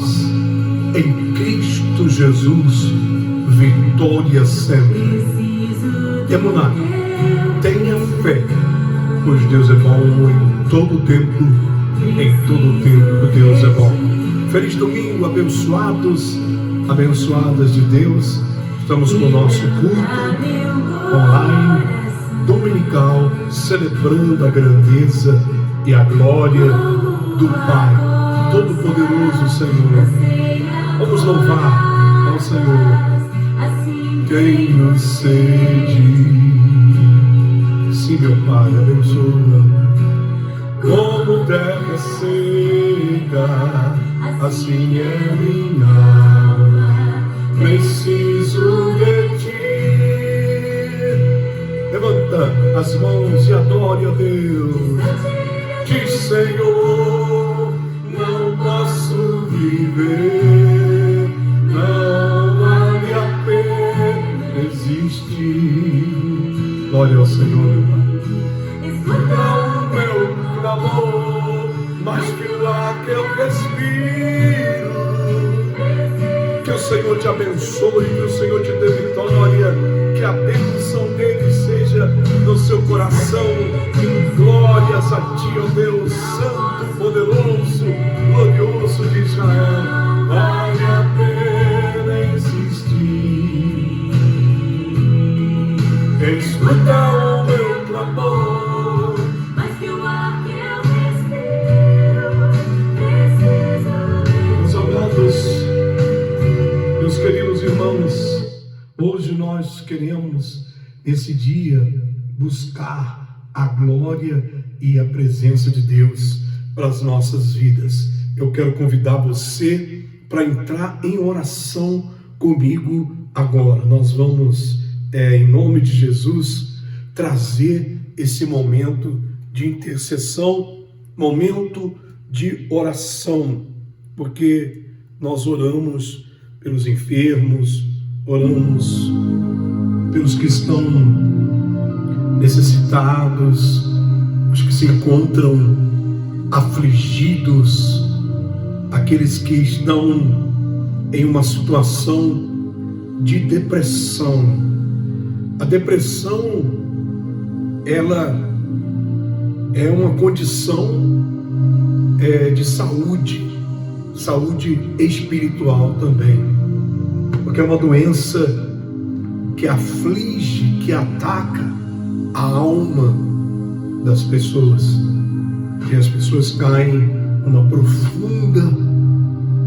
paz. Em Cristo Jesus, vitória sempre. Emuná, tenha fé, pois Deus é bom em todo tempo. Em todo tempo Deus é bom. Feliz domingo, abençoados, abençoadas de Deus. Estamos com o nosso culto online, dominical, celebrando a grandeza e a glória do Pai Todo-Poderoso Senhor. Vamos louvar ao Senhor. Tenho sede. Sim, meu Pai, abençoa. Como terra seca, assim é minha alma, preciso de ti. Levanta as mãos e adore a Deus. Diz, Senhor, não posso viver, não vale a pena existir. Glória ao Senhor, meu Pai. Mais que o ar que eu respiro. Que o Senhor te abençoe, que o Senhor te dê vitória, que a bênção dele seja no seu coração. Glórias a ti, ó Deus Santo, poderoso, glorioso de Israel. Vale a pena existir. Escuta o meu clamor. Meus queridos irmãos, hoje nós queremos, nesse dia, buscar a glória e a presença de Deus para as nossas vidas. Eu quero convidar você para entrar em oração comigo agora. Nós vamos, em nome de Jesus, trazer esse momento de intercessão, momento de oração, porque nós oramos pelos enfermos, oramos pelos que estão necessitados, os que se encontram afligidos, aqueles que estão em uma situação de depressão. A depressão, ela é uma condição de saúde espiritual também, porque é uma doença que aflige, que ataca a alma das pessoas, e as pessoas caem numa profunda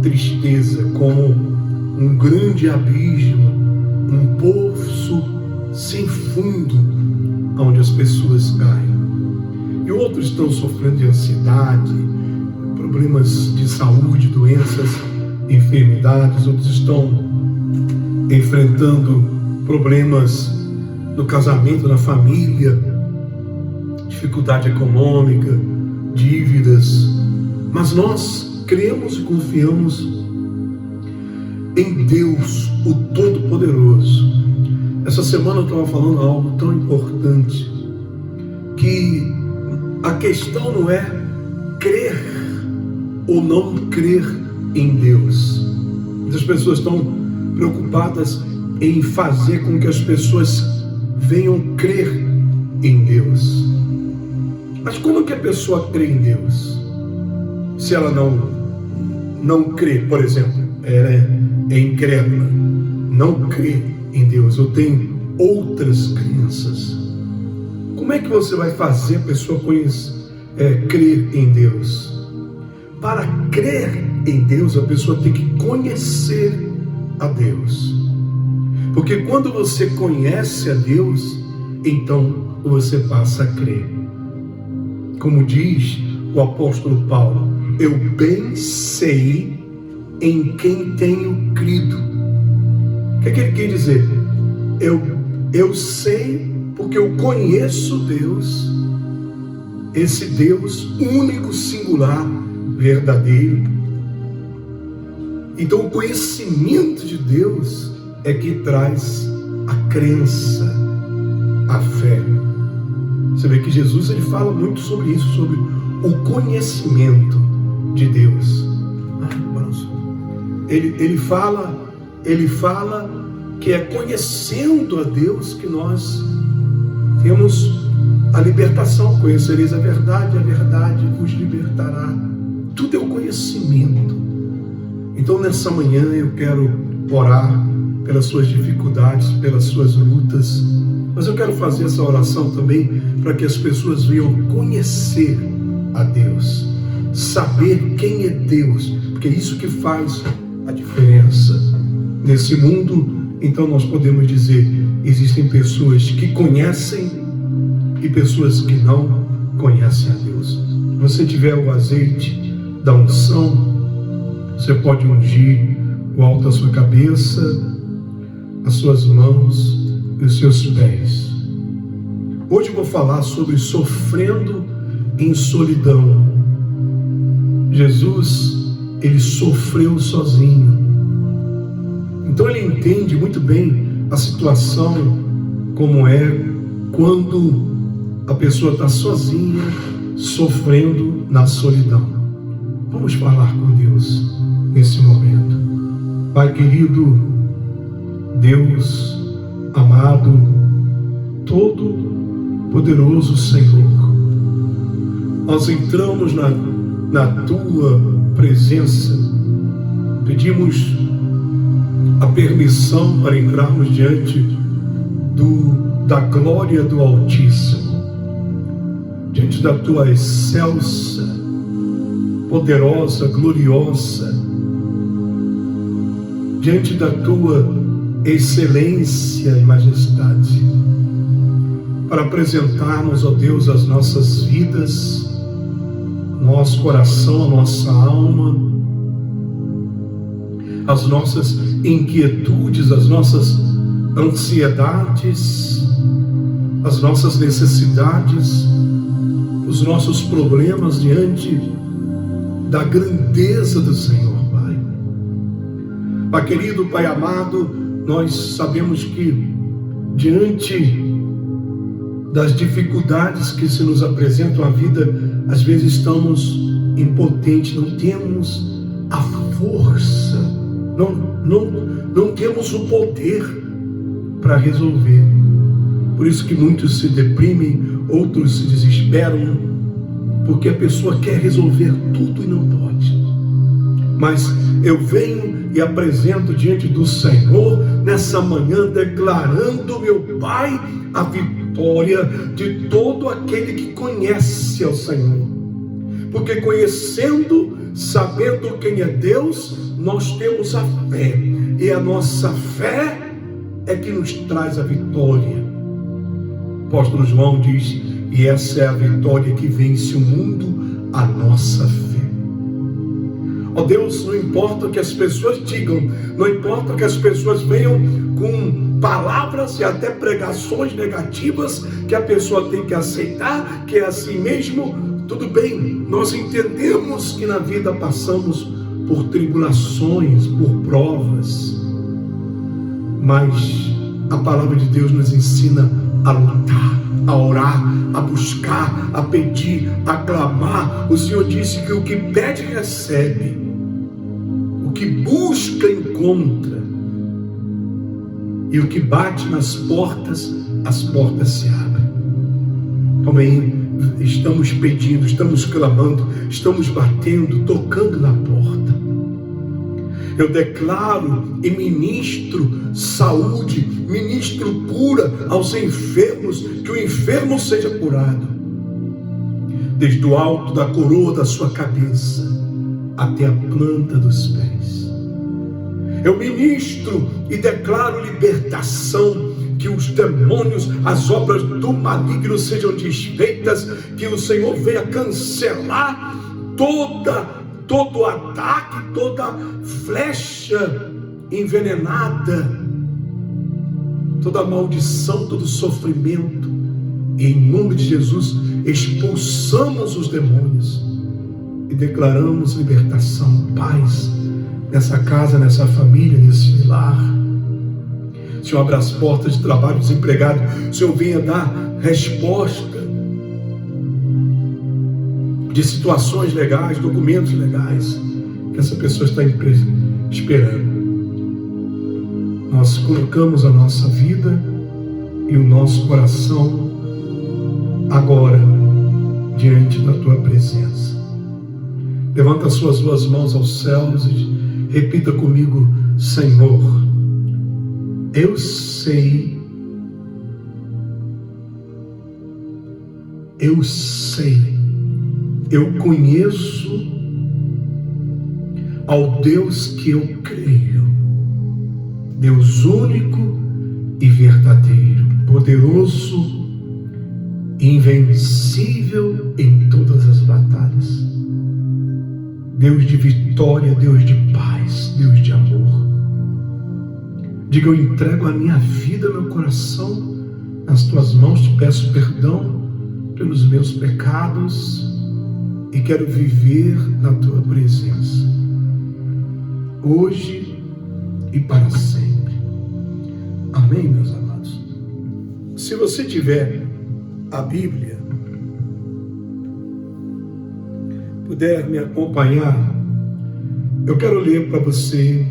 tristeza, como um grande abismo, um poço sem fundo, onde as pessoas caem. E outros estão sofrendo de ansiedade, problemas de saúde, doenças, enfermidades. Outros estão enfrentando problemas no casamento, na família, dificuldade econômica, dívidas. Mas nós cremos e confiamos em Deus, o Todo-Poderoso. Essa semana eu estava falando algo tão importante, que a questão não é crer ou não crer em Deus. Muitas pessoas estão preocupadas em fazer com que as pessoas venham crer em Deus. Mas como que a pessoa crê em Deus? Se ela não crê, por exemplo, ela é incrédula, não crê em Deus, ou tem outras crenças. Como é que você vai fazer a pessoa crer em Deus? Para crer em Deus, a pessoa tem que conhecer a Deus. Porque quando você conhece a Deus, então você passa a crer. Como diz o apóstolo Paulo, eu bem sei em quem tenho crido. O que é que ele quer dizer? Eu sei porque eu conheço Deus, esse Deus único, singular, verdadeiro. Então o conhecimento de Deus é que traz a crença, a fé. Você vê que Jesus ele fala muito sobre isso, sobre o conhecimento de Deus. ele fala que é conhecendo a Deus que nós temos a libertação. Conhecereis a verdade vos libertará. Tudo é o conhecimento. Então nessa manhã eu quero orar pelas suas dificuldades, pelas suas lutas, mas eu quero fazer essa oração também para que as pessoas venham conhecer a Deus, saber quem é Deus, porque é isso que faz a diferença nesse mundo. Então nós podemos dizer, existem pessoas que conhecem e pessoas que não conhecem a Deus. Se você tiver o azeite da unção, você pode ungir o alto da sua cabeça, as suas mãos e os seus pés. Hoje eu vou falar sobre sofrendo em solidão. Jesus, ele sofreu sozinho. Então ele entende muito bem a situação como é quando a pessoa está sozinha, sofrendo na solidão. Vamos falar com Deus nesse momento. Pai querido, Deus amado, todo-poderoso Senhor, nós entramos na Tua presença, pedimos a permissão para entrarmos diante da glória do Altíssimo, diante da Tua excelsa, poderosa, gloriosa, diante da Tua excelência e majestade, para apresentarmos, ó Deus, as nossas vidas, nosso coração, a nossa alma, as nossas inquietudes, as nossas ansiedades, as nossas necessidades, os nossos problemas diante da grandeza do Senhor, Pai. Pai querido, Pai amado, nós sabemos que diante das dificuldades que se nos apresentam à vida, às vezes estamos impotentes, não temos a força, não temos o poder para resolver. Por isso que muitos se deprimem, outros se desesperam, porque a pessoa quer resolver tudo e não pode. Mas eu venho e apresento diante do Senhor nessa manhã, declarando, meu Pai, a vitória de todo aquele que conhece ao Senhor. Porque conhecendo, sabendo quem é Deus, nós temos a fé. E a nossa fé é que nos traz a vitória. O apóstolo João diz, e essa é a vitória que vence o mundo, a nossa fé. Ó Deus, não importa o que as pessoas digam, não importa que as pessoas venham com palavras e até pregações negativas que a pessoa tem que aceitar, que é assim mesmo, tudo bem, nós entendemos que na vida passamos por tribulações, por provas, mas a palavra de Deus nos ensina a lutar, a orar, a buscar, a pedir, a clamar. O Senhor disse que o que pede recebe, o que busca encontra, e o que bate nas portas, as portas se abrem. Também estamos pedindo, estamos clamando, estamos batendo, tocando na porta. Eu declaro e ministro saúde, ministro cura aos enfermos, que o enfermo seja curado, desde o alto da coroa da sua cabeça até a planta dos pés. Eu ministro e declaro libertação, que os demônios, as obras do maligno sejam desfeitas, que o Senhor venha cancelar todo ataque, toda flecha envenenada, toda maldição, todo sofrimento. E em nome de Jesus expulsamos os demônios e declaramos libertação, paz nessa casa, nessa família, nesse lar. Senhor, abra as portas de trabalho, desempregado. Senhor, venha dar resposta de situações legais, documentos legais, que essa pessoa está esperando. Nós colocamos a nossa vida e o nosso coração agora diante da tua presença. Levanta as suas duas mãos aos céus e repita comigo: Senhor, eu sei, eu conheço ao Deus que eu creio, Deus único e verdadeiro, poderoso, invencível em todas as batalhas, Deus de vitória, Deus de paz, Deus de amor. Diga: eu entrego a minha vida, meu coração nas tuas mãos, te peço perdão pelos meus pecados e quero viver na tua presença, hoje e para sempre. Amém, meus amados? Se você tiver a Bíblia, puder me acompanhar, eu quero ler para você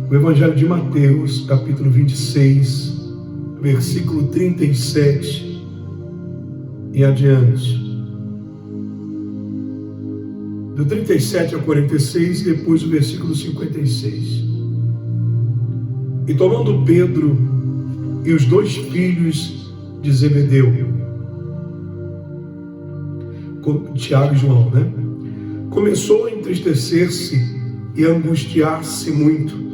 o Evangelho de Mateus, capítulo 26, versículo 37 e adiante. Do 37 ao 46, depois o versículo 56. E tomando Pedro e os dois filhos de Zebedeu, Tiago e João, começou a entristecer-se e a angustiar-se muito.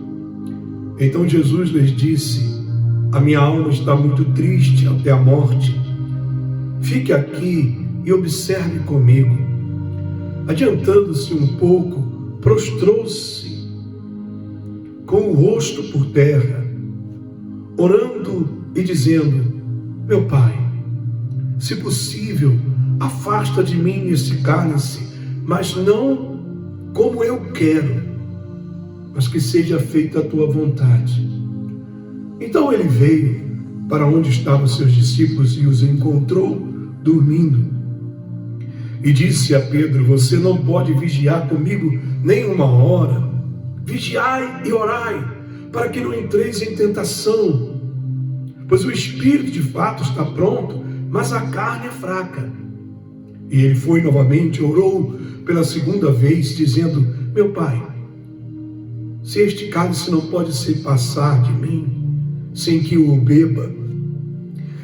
Então Jesus lhes disse: a minha alma está muito triste até a morte. Fique aqui e observe comigo. Adiantando-se um pouco, prostrou-se com o rosto por terra, orando e dizendo: meu Pai, se possível, afasta de mim esse cálice, mas não como eu quero, mas que seja feita a tua vontade. Então ele veio para onde estavam seus discípulos e os encontrou dormindo. E disse a Pedro: você não pode vigiar comigo nem uma hora? Vigiai e orai, para que não entreis em tentação. Pois o espírito de fato está pronto, mas a carne é fraca. E ele foi novamente, orou pela segunda vez, dizendo: meu Pai, se este cálice não pode se passar de mim, sem que eu o beba,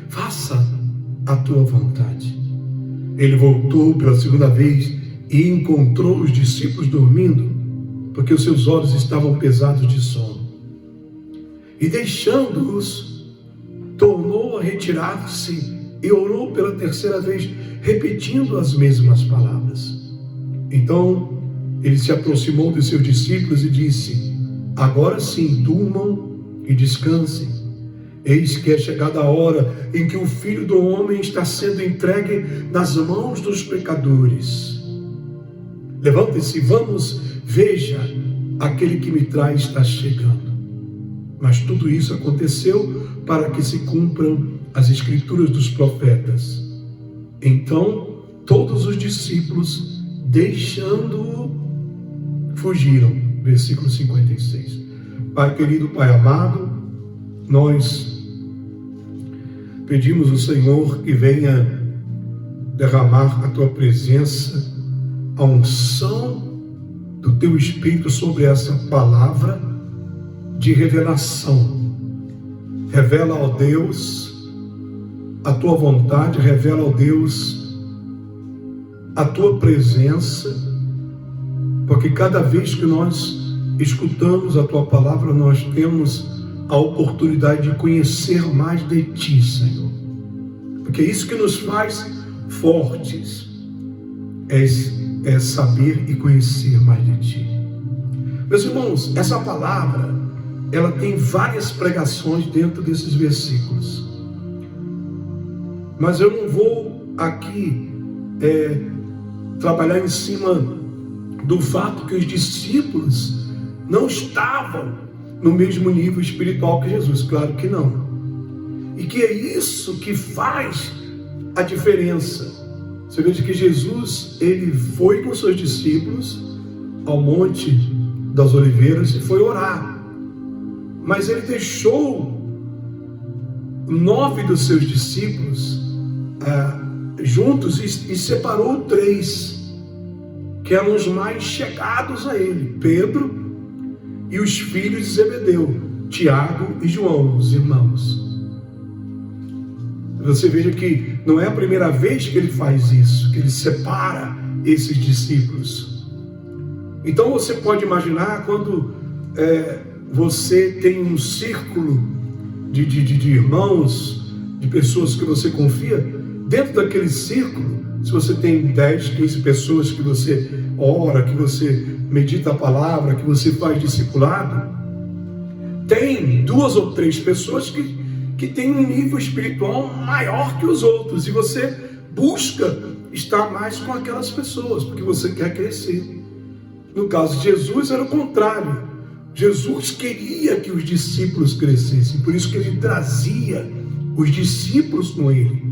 faça a tua vontade. Ele voltou pela segunda vez e encontrou os discípulos dormindo, porque os seus olhos estavam pesados de sono. E deixando-os, tornou a retirar-se e orou pela terceira vez, repetindo as mesmas palavras. Então ele se aproximou dos seus discípulos e disse: agora sim, durmam e descansem. Eis que é chegada a hora em que o Filho do Homem está sendo entregue nas mãos dos pecadores. Levante-se, vamos, veja, aquele que me traz está chegando. Mas tudo isso aconteceu para que se cumpram as escrituras dos profetas. Então todos os discípulos, deixando-o, fugiram. Versículo 56. Pai querido, Pai amado, nós pedimos ao Senhor que venha derramar a tua presença, a unção do teu Espírito sobre essa palavra de revelação. Revela, ó Deus, a tua vontade, revela, ó Deus, a tua presença, porque cada vez que nós escutamos a tua palavra, nós temos a oportunidade de conhecer mais de ti, Senhor, porque é isso que nos faz fortes, é saber e conhecer mais de ti. Meus irmãos, essa palavra, ela tem várias pregações dentro desses versículos, mas eu não vou aqui trabalhar em cima do fato que os discípulos não estavam no mesmo nível espiritual que Jesus, claro que não. E que é isso que faz a diferença. Você veja que Jesus, ele foi com seus discípulos ao monte das Oliveiras e foi orar. Mas ele deixou 9 dos seus discípulos juntos e separou 3, que eram os mais chegados a ele: Pedro e os filhos de Zebedeu, Tiago e João, os irmãos. Você veja que não é a primeira vez que ele faz isso, que ele separa esses discípulos. Então você pode imaginar quando você tem um círculo de irmãos, de pessoas que você confia. Dentro daquele círculo, se você tem 10, 15 pessoas que você ora, que você medita a palavra, que você faz discipulado, tem 2 ou 3 pessoas que têm um nível espiritual maior que os outros, e você busca estar mais com aquelas pessoas, porque você quer crescer. No caso de Jesus era o contrário. Jesus queria que os discípulos crescessem, por isso que ele trazia os discípulos com ele.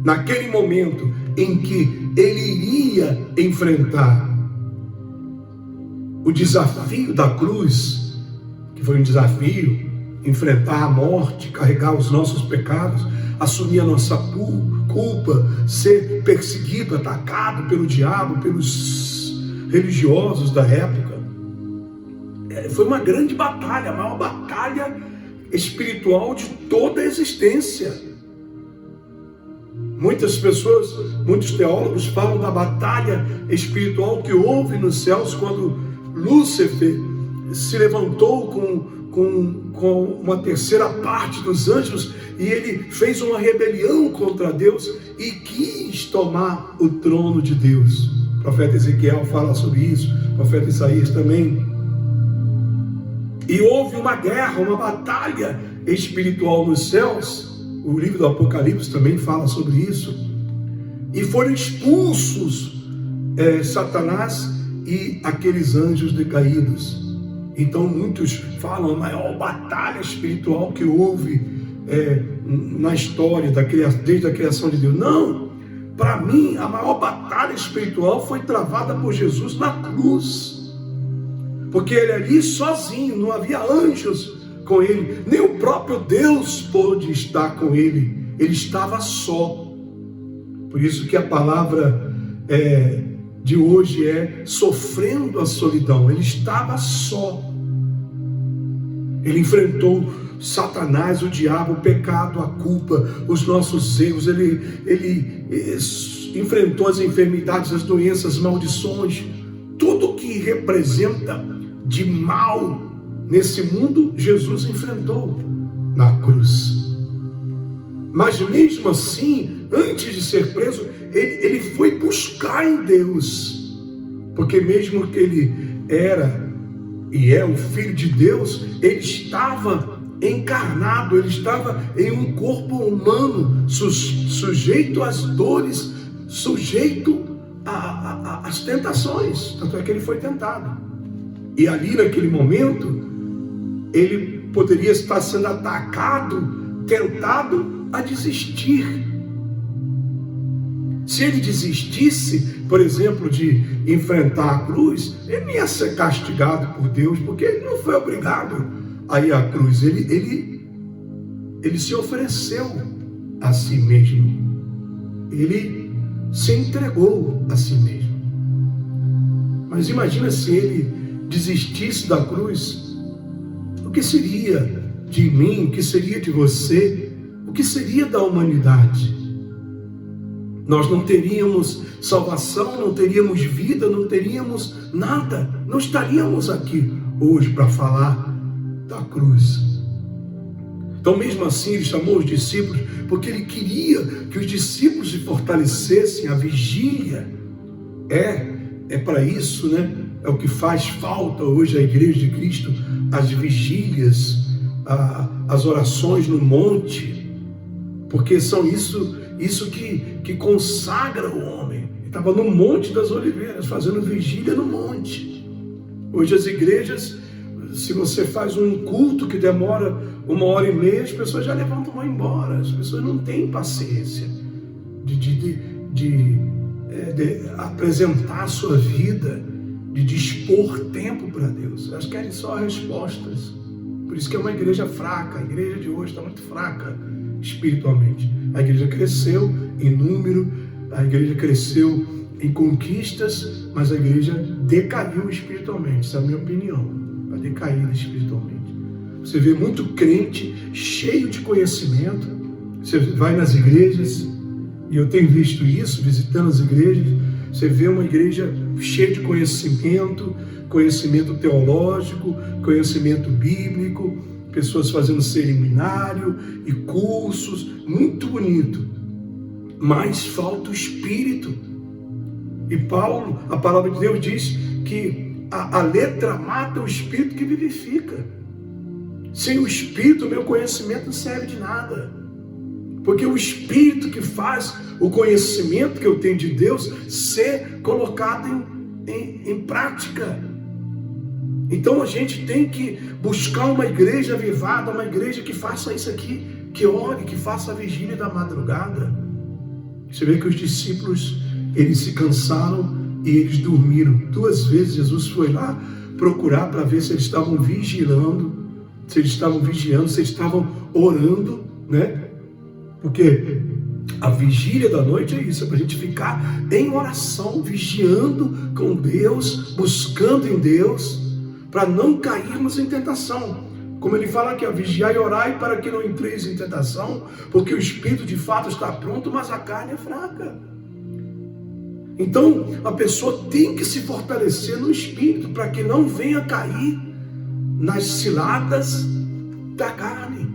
Naquele momento em que ele iria enfrentar o desafio da cruz, que foi um desafio, enfrentar a morte, carregar os nossos pecados, assumir a nossa culpa, ser perseguido, atacado pelo diabo, pelos religiosos da época. Foi uma grande batalha, a maior batalha espiritual de toda a existência. Muitas pessoas, muitos teólogos falam da batalha espiritual que houve nos céus quando Lúcifer se levantou com uma terceira parte dos anjos e ele fez uma rebelião contra Deus e quis tomar o trono de Deus. O profeta Ezequiel fala sobre isso, o profeta Isaías também. E houve uma guerra, uma batalha espiritual nos céus. O livro do Apocalipse também fala sobre isso. E foram expulsos Satanás e aqueles anjos decaídos. Então muitos falam a maior batalha espiritual que houve na história, desde a criação de Deus. Não! Para mim, a maior batalha espiritual foi travada por Jesus na cruz. Porque ele ali sozinho, não havia anjos com ele, nem o próprio Deus pôde estar com ele, ele estava só. Por isso que a palavra de hoje é sofrendo a solidão. Ele estava só. Ele enfrentou Satanás, o diabo, o pecado, a culpa, os nossos erros. Ele enfrentou as enfermidades, as doenças, as maldições, tudo que representa de mal nesse mundo, Jesus enfrentou na cruz. Mas mesmo assim, antes de ser preso, ele foi buscar em Deus, porque mesmo que ele era e é o Filho de Deus, ele estava encarnado, ele estava em um corpo humano, sujeito às dores, sujeito às tentações. Tanto é que ele foi tentado. E ali naquele momento, ele poderia estar sendo atacado, tentado a desistir. Se ele desistisse, por exemplo, de enfrentar a cruz, ele não ia ser castigado por Deus, porque ele não foi obrigado a ir à cruz. Ele se ofereceu a si mesmo. Ele se entregou a si mesmo. Mas imagina se ele desistisse da cruz. O que seria de mim? O que seria de você? O que seria da humanidade? Nós não teríamos salvação, não teríamos vida, não teríamos nada. Não estaríamos aqui hoje para falar da cruz. Então mesmo assim ele chamou os discípulos, porque ele queria que os discípulos se fortalecessem. A vigília é para isso, né? É o que faz falta hoje à Igreja de Cristo, as vigílias, as orações no monte, porque são isso que consagra o homem. Ele estava no Monte das Oliveiras, fazendo vigília no monte. Hoje as igrejas, se você faz um culto que demora 1h30, as pessoas já levantam e vão embora. As pessoas não têm paciência de apresentar a sua vida, de dispor tempo para Deus. Elas querem só respostas. Por isso que é uma igreja fraca. A igreja de hoje está muito fraca espiritualmente. A igreja cresceu em número, a igreja cresceu em conquistas, mas a igreja decaiu espiritualmente. Essa é a minha opinião. Está decaída espiritualmente. Você vê muito crente cheio de conhecimento. Você vai nas igrejas, e eu tenho visto isso, visitando as igrejas. Você vê uma igreja cheia de conhecimento, conhecimento teológico, conhecimento bíblico, pessoas fazendo seminário e cursos, muito bonito. Mas falta o Espírito. E Paulo, a palavra de Deus diz que a letra mata o Espírito que vivifica. Sem o Espírito, meu conhecimento não serve de nada. Porque o Espírito que faz o conhecimento que eu tenho de Deus ser colocado em prática. Então a gente tem que buscar uma igreja avivada, uma igreja que faça isso aqui, que ore, que faça a vigília da madrugada. Você vê que os discípulos, eles se cansaram e eles dormiram. 2 vezes Jesus foi lá procurar para ver se eles estavam vigiando, se eles estavam orando, né? Porque a vigília da noite é isso, é para a gente ficar em oração, vigiando com Deus, buscando em Deus, para não cairmos em tentação. Como ele fala aqui, vigiai e orai para que não entreis em tentação, porque o espírito de fato está pronto, mas a carne é fraca. Então a pessoa tem que se fortalecer no espírito, para que não venha cair nas ciladas da carne.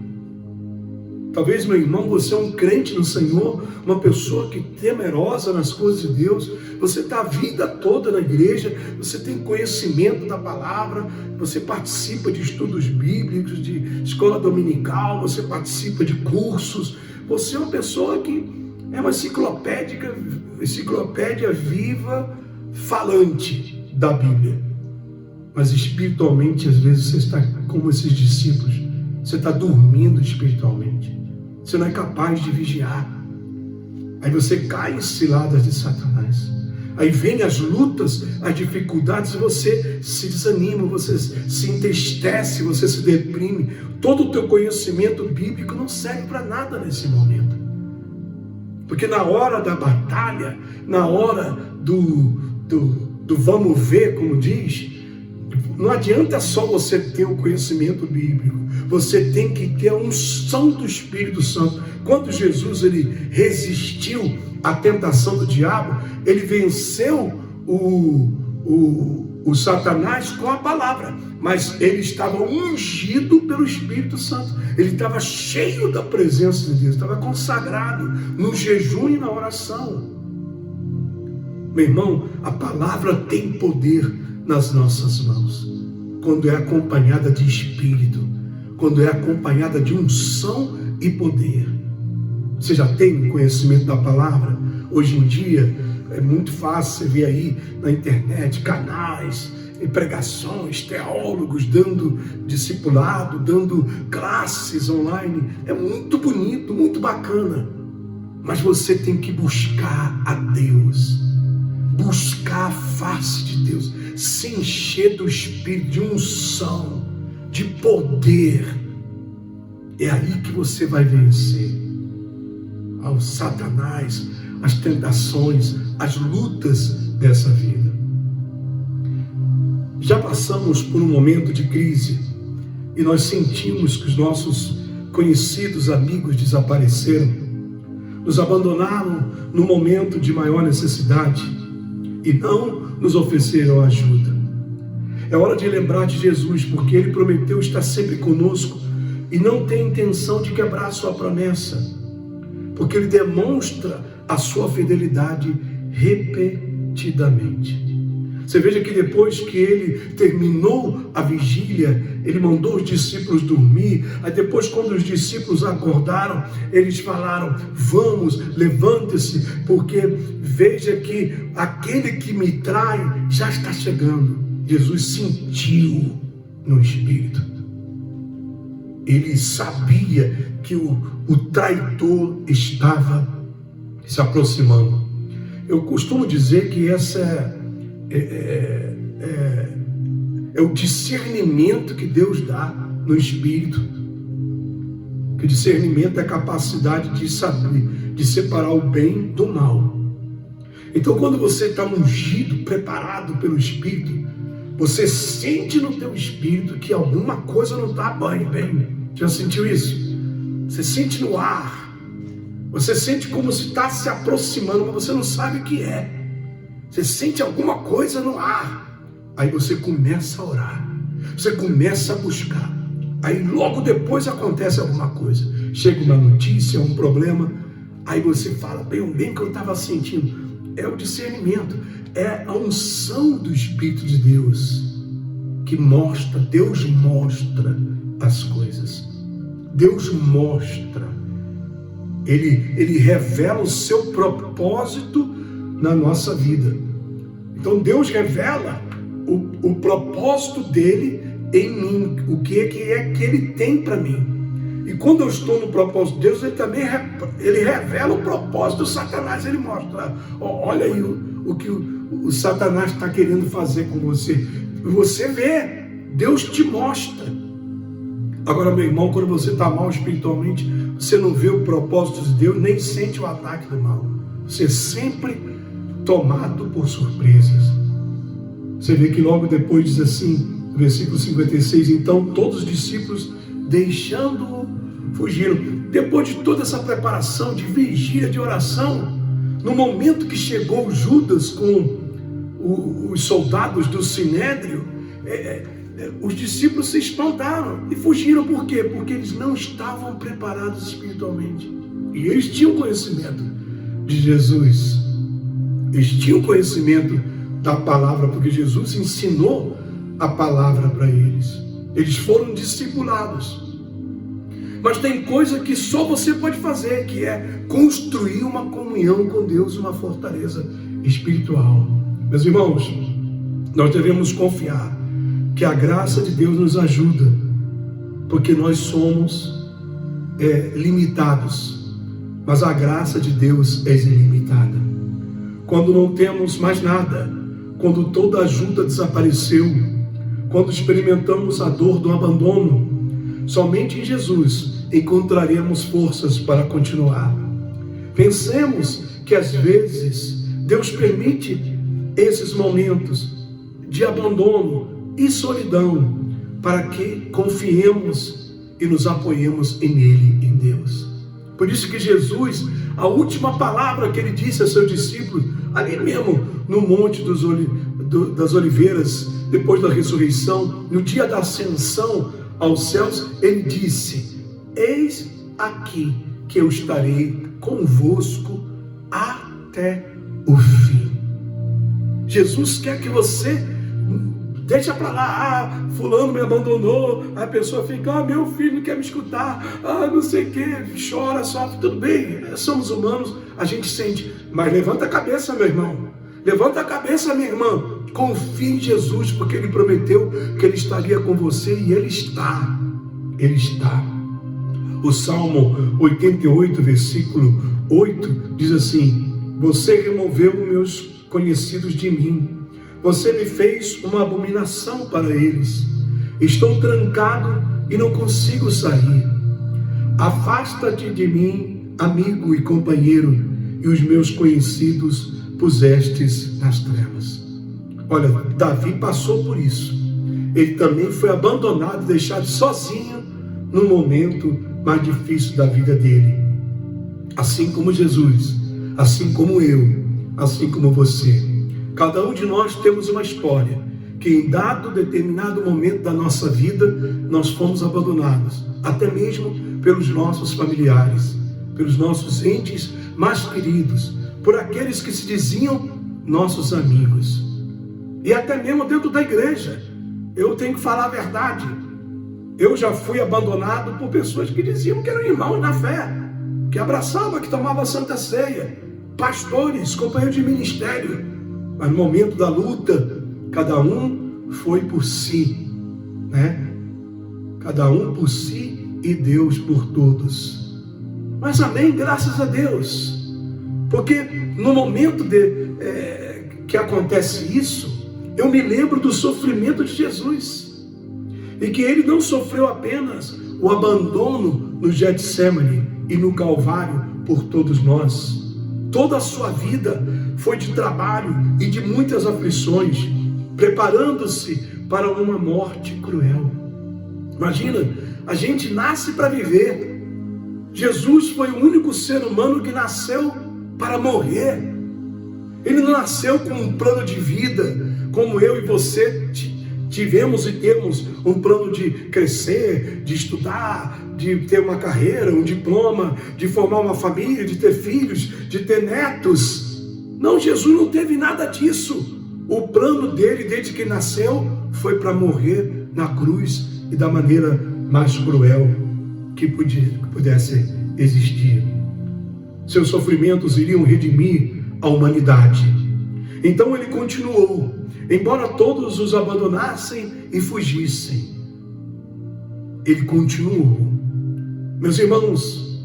Talvez, meu irmão, você é um crente no Senhor, uma pessoa que temerosa nas coisas de Deus, você está a vida toda na igreja, você tem conhecimento da palavra, você participa de estudos bíblicos, de escola dominical, você participa de cursos, você é uma pessoa que é uma enciclopédia viva, falante da Bíblia. Mas espiritualmente, às vezes, você está como esses discípulos, você está dormindo espiritualmente. Você não é capaz de vigiar. Aí você cai em ciladas de Satanás. Aí vem as lutas, as dificuldades, e você se desanima, você se entristece, você se deprime. Todo o teu conhecimento bíblico não serve para nada nesse momento. Porque na hora da batalha, na hora do vamos ver, como diz, não adianta só você ter o conhecimento bíblico, você tem que ter a unção do Espírito Santo. Quando Jesus ele resistiu à tentação do diabo, ele venceu o Satanás com a palavra, mas ele estava ungido pelo Espírito Santo, ele estava cheio da presença de Deus, estava consagrado no jejum e na oração. Meu irmão, a palavra tem poder nas nossas mãos, quando é acompanhada de Espírito, quando é acompanhada de unção e poder. Você já tem conhecimento da palavra? Hoje em dia é muito fácil você ver aí na internet canais, pregações, teólogos dando discipulado, dando classes online. É muito bonito, muito bacana, mas você tem que buscar a Deus, buscar a face de Deus, se encher do Espírito, de unção, de poder. É aí que você vai vencer ao Satanás, as tentações, as lutas dessa vida. Já passamos por um momento de crise e nós sentimos que os nossos conhecidos amigos desapareceram, nos abandonaram no momento de maior necessidade e não nos ofereceram ajuda. É hora de lembrar de Jesus, porque Ele prometeu estar sempre conosco e não tem intenção de quebrar a sua promessa, porque Ele demonstra a sua fidelidade repetidamente. Você veja que depois que Ele terminou a vigília, Ele mandou os discípulos dormir. Aí depois, quando os discípulos acordaram, eles falaram: vamos, levante-se, porque veja que aquele que me trai já está chegando. Jesus sentiu no Espírito. Ele sabia que o traidor estava se aproximando. Eu costumo dizer que essa é é o discernimento que Deus dá no Espírito. Que discernimento é a capacidade de saber, de separar o bem do mal. Então, quando você está ungido, preparado pelo Espírito, você sente no teu espírito que alguma coisa não está bem. Já sentiu isso? Você sente no ar. Você sente como se está se aproximando, mas você não sabe o que é. Você sente alguma coisa no ar. Aí você começa a orar. Você começa a buscar. Aí logo depois acontece alguma coisa. Chega uma notícia, um problema. Aí você fala, bem que eu estava sentindo. É o discernimento. É a unção do Espírito de Deus que mostra. Deus mostra as coisas. Deus mostra. Ele revela o seu propósito na nossa vida. Então Deus revela o propósito dele em mim, o que é que ele tem para mim. E quando eu estou no propósito de Deus, ele revela o propósito do Satanás. Ele mostra, olha aí o que o Satanás está querendo fazer com você. Você vê, Deus te mostra. Agora, meu irmão, quando você está mal espiritualmente, você não vê o propósito de Deus, nem sente o ataque do mal. Você é sempre tomado por surpresas. Você vê que logo depois diz assim, no versículo 56, então todos os discípulos, deixando-o, fugiram. Depois de toda essa preparação de vigília, de oração, no momento que chegou Judas com os soldados do Sinédrio, os discípulos se espantaram e fugiram. Por quê? Porque eles não estavam preparados espiritualmente. E eles tinham conhecimento de Jesus. Eles tinham conhecimento da palavra, porque Jesus ensinou a palavra para eles. Eles foram discipulados. Mas tem coisa que só você pode fazer, que é construir uma comunhão com Deus, uma fortaleza espiritual. Meus irmãos, nós devemos confiar que a graça de Deus nos ajuda, porque nós somos limitados, mas a graça de Deus é ilimitada. Quando não temos mais nada, quando toda ajuda desapareceu, quando experimentamos a dor do abandono, somente em Jesus encontraremos forças para continuar. Pensemos que às vezes Deus permite esses momentos de abandono e solidão para que confiemos e nos apoiemos nele, em Deus. Por isso que Jesus, a última palavra que ele disse a seus discípulos, ali mesmo no Monte das Oliveiras, depois da ressurreição, no dia da ascensão aos céus, ele disse: eis aqui que eu estarei convosco até o fim. Jesus quer que você deixa para lá, fulano me abandonou, a pessoa fica, meu filho não quer me escutar, não sei o que, chora, sofre, tudo bem, somos humanos, a gente sente, mas levanta a cabeça, meu irmão, levanta a cabeça, minha irmã, confie em Jesus, porque ele prometeu que ele estaria com você, e ele está. O Salmo 88, versículo 8, diz assim: você removeu meus conhecidos de mim, você me fez uma abominação para eles, estou trancado e não consigo sair. Afasta-te de mim, amigo e companheiro, e os meus conhecidos pusestes nas trevas. Olha, Davi passou por isso. Ele também foi abandonado, deixado sozinho no momento mais difícil da vida dele. Assim como Jesus, assim como eu, assim como você. Cada um de nós temos uma história que em dado determinado momento da nossa vida nós fomos abandonados, até mesmo pelos nossos familiares, pelos nossos entes mais queridos, por aqueles que se diziam nossos amigos. E até mesmo dentro da igreja, eu tenho que falar a verdade. Eu já fui abandonado por pessoas que diziam que eram irmãos na fé, que abraçavam, que tomavam a Santa Ceia, pastores, companheiros de ministério. Mas no momento da luta, cada um foi por si, né? Cada um por si e Deus por todos. Mas amém, graças a Deus. Porque no momento que acontece isso, eu me lembro do sofrimento de Jesus, e que ele não sofreu apenas o abandono no Getsemane e no Calvário por todos nós. Toda a sua vida foi de trabalho e de muitas aflições, preparando-se para uma morte cruel. Imagina, a gente nasce para viver. Jesus foi o único ser humano que nasceu para morrer. Ele não nasceu com um plano de vida, como eu e você tivemos e temos um plano de crescer, de estudar, de ter uma carreira, um diploma, de formar uma família, de ter filhos, de ter netos. Não, Jesus não teve nada disso. O plano dele, desde que nasceu, foi para morrer na cruz e da maneira mais cruel que pudesse existir. Seus sofrimentos iriam redimir a humanidade. Então ele continuou, embora todos os abandonassem e fugissem. Ele continuou. Meus irmãos,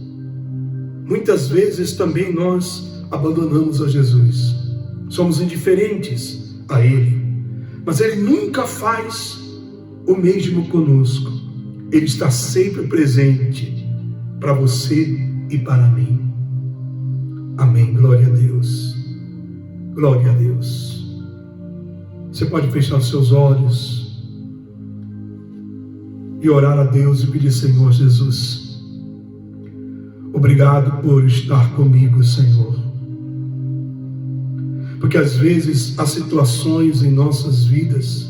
muitas vezes também nós abandonamos a Jesus. Somos indiferentes a Ele. Mas Ele nunca faz o mesmo conosco. Ele está sempre presente para você e para mim. Amém. Glória a Deus. Glória a Deus. Você pode fechar os seus olhos e orar a Deus e pedir: Senhor Jesus, obrigado por estar comigo, Senhor. Porque às vezes há situações em nossas vidas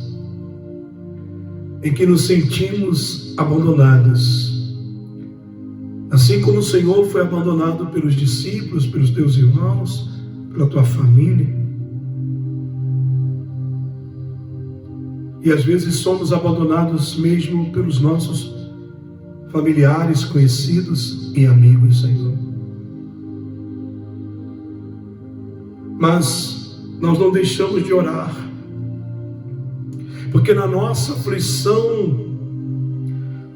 em que nos sentimos abandonados. Assim como o Senhor foi abandonado pelos discípulos, pelos teus irmãos, pela tua família. E às vezes somos abandonados mesmo pelos nossos familiares, conhecidos e amigos, Senhor. Mas nós não deixamos de orar, porque na nossa aflição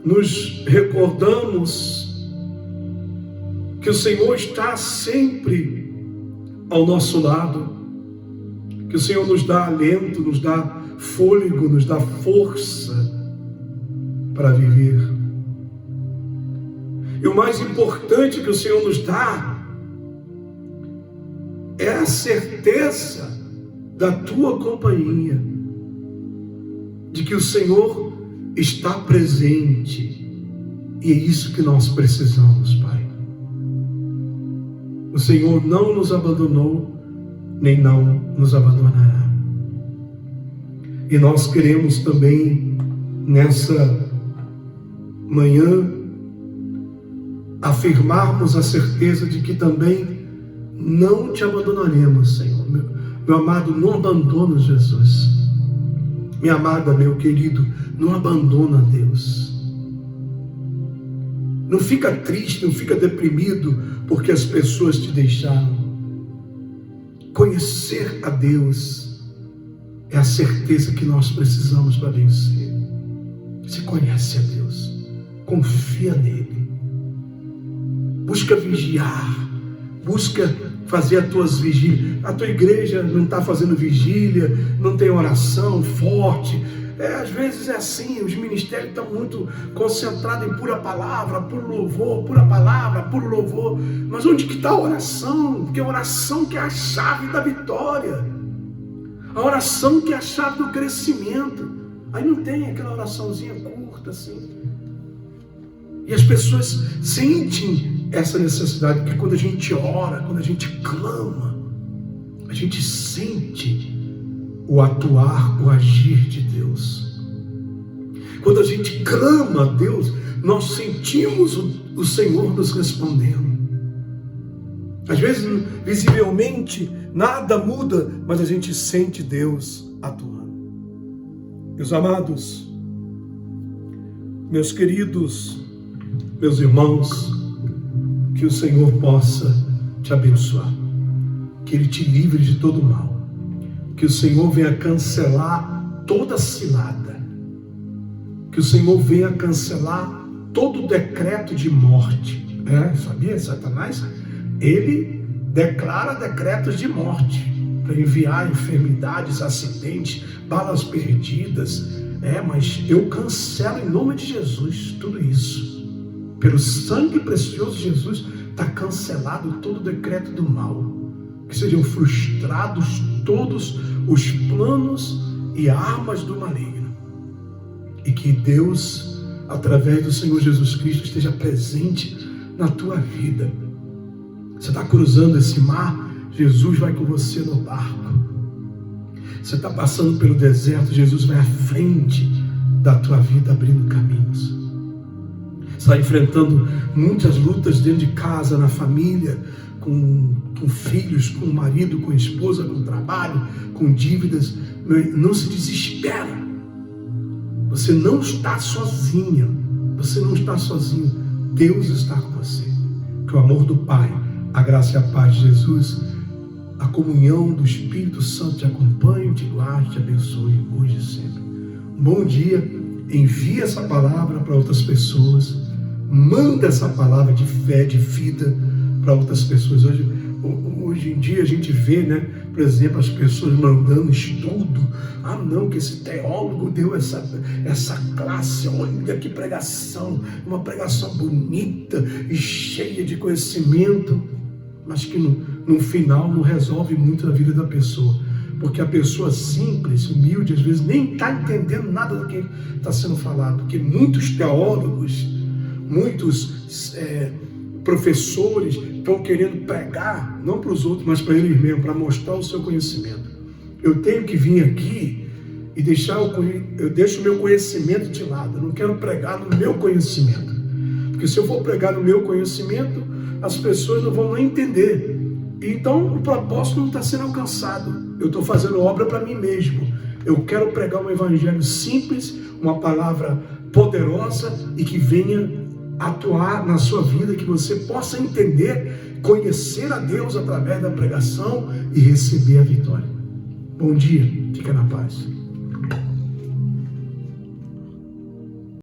nos recordamos que o Senhor está sempre ao nosso lado, que o Senhor nos dá alento, nos dá fôlego, nos dá força para viver. E o mais importante que o Senhor nos dá é a certeza da tua companhia, de que o Senhor está presente, e é isso que nós precisamos, Pai. O Senhor não nos abandonou, nem não nos abandonará. E nós queremos também, nessa manhã, afirmarmos a certeza de que também não te abandonaremos, Senhor. Meu amado, não abandona Jesus. Minha amada, meu querido, não abandona Deus. Não fica triste, não fica deprimido porque as pessoas te deixaram. Conhecer a Deus é a certeza que nós precisamos para vencer. Você conhece a Deus, confia nele, busca vigiar, busca fazer as tuas vigílias. A tua igreja não está fazendo vigília, não tem oração forte. Às vezes é assim, os ministérios estão muito concentrados em pura palavra, puro louvor, pura palavra, puro louvor. Mas onde que está a oração? Porque a oração que é a chave da vitória. A oração que é a chave do crescimento. Aí não tem aquela oraçãozinha curta assim. E as pessoas sentem essa necessidade, porque quando a gente ora, quando a gente clama, a gente sente o atuar, o agir de Deus. Quando a gente clama a Deus, nós sentimos o Senhor nos respondendo. Às vezes, visivelmente, nada muda, mas a gente sente Deus atuando. Meus amados, meus queridos, meus irmãos, que o Senhor possa te abençoar, que Ele te livre de todo mal, que o Senhor venha cancelar toda cilada, que o Senhor venha cancelar todo decreto de morte. Sabia? Satanás, ele declara decretos de morte. para enviar enfermidades, acidentes, balas perdidas. Mas eu cancelo em nome de Jesus tudo isso. Pelo sangue precioso de Jesus está cancelado todo o decreto do mal. Que sejam frustrados todos os planos e armas do maligno. E que Deus, através do Senhor Jesus Cristo, esteja presente na tua vida. Você está cruzando esse mar, Jesus vai com você no barco. Você está passando pelo deserto, Jesus vai à frente da tua vida, abrindo caminhos. Você está enfrentando muitas lutas dentro de casa, na família, com filhos, com marido, com esposa, com trabalho, com dívidas. Não se desespera. Você não está sozinha. Você não está sozinho. Deus está com você. Que o amor do Pai, a graça e a paz de Jesus, a comunhão do Espírito Santo te acompanhe, te guarde, te abençoe hoje e sempre. Um bom dia. Envie essa palavra para outras pessoas. Manda essa palavra de fé, de vida para outras pessoas. Hoje em dia a gente vê, por exemplo, as pessoas mandando estudo. Não, que esse teólogo deu essa classe, olha que pregação, uma pregação bonita e cheia de conhecimento, mas que no final não resolve muito a vida da pessoa, porque a pessoa simples, humilde, às vezes nem está entendendo nada do que está sendo falado, porque muitos teólogos, muitos professores estão querendo pregar, não para os outros, mas para eles mesmos, para mostrar o seu conhecimento. Eu tenho que vir aqui e eu deixo o meu conhecimento de lado. Eu não quero pregar no meu conhecimento, porque se eu for pregar no meu conhecimento, as pessoas não vão nem entender. Então o propósito não está sendo alcançado. Eu estou fazendo obra para mim mesmo. Eu quero pregar um evangelho simples, uma palavra poderosa e que venha atuar na sua vida, que você possa entender, conhecer a Deus através da pregação e receber a vitória. Bom dia, fica na paz.